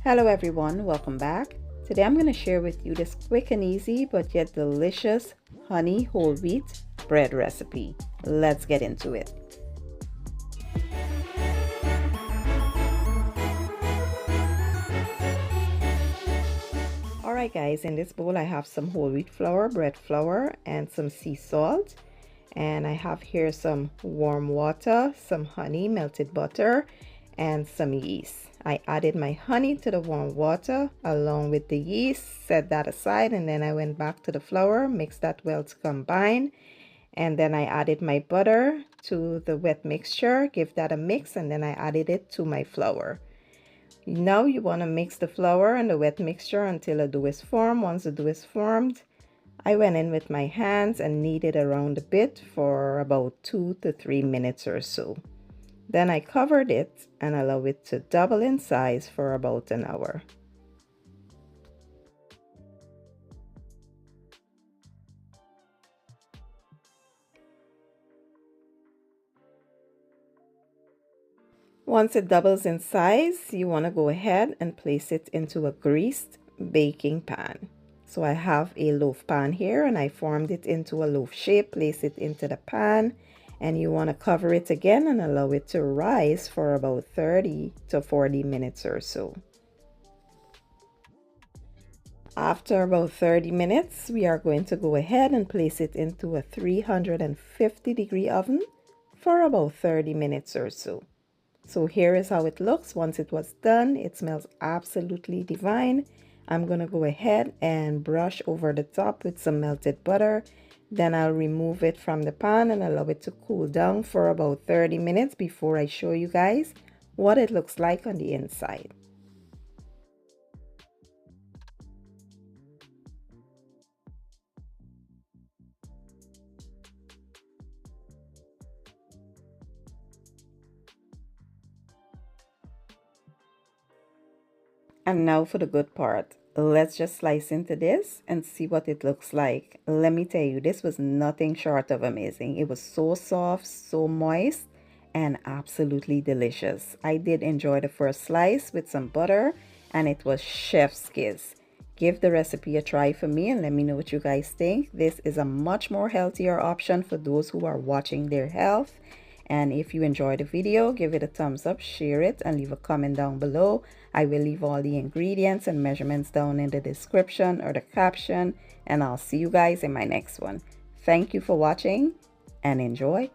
Hello everyone, welcome back. Today I'm going to share with you this quick and easy but yet delicious honey whole wheat bread recipe. Let's get into it. Alright guys, in this bowl I have some whole wheat flour, bread flour, and some sea salt. And I have here some warm water, some honey, melted butter, and some yeast. I added my honey to the warm water along with the yeast, set that aside, and then I went back to the flour, mixed that well to combine, and then I added my butter to the wet mixture, give that a mix, and then I added it to my flour. Now you want to mix the flour and the wet mixture until a dough is formed. Once the dough is formed, I went in with my hands and kneaded around a bit for about 2 to 3 minutes or so. Then I covered it and allowed it to double in size for about an hour. Once it doubles in size, you want to go ahead and place it into a greased baking pan. So I have a loaf pan here and I formed it into a loaf shape, place it into the pan, and you want to cover it again and allow it to rise for about 30 to 40 minutes or so. After about 30 minutes, we are going to go ahead and place it into a 350-degree oven for about 30 minutes or so. So here is how it looks once it was done. It smells absolutely divine. I'm going to go ahead and brush over the top with some melted butter. Then I'll remove it from the pan and allow it to cool down for about 30 minutes before I show you guys what it looks like on the inside. And now for the good part. Let's just slice into this and see what it looks like. Let me tell you, this was nothing short of amazing. It was so soft, so moist, and absolutely delicious. I did enjoy the first slice with some butter, and it was chef's kiss. Give the recipe a try for me and let me know what you guys think. This is a much more healthier option for those who are watching their health. And if you enjoyed the video, give it a thumbs up, share it, and leave a comment down below. I will leave all the ingredients and measurements down in the description or the caption, and I'll see you guys in my next one. Thank you for watching and enjoy.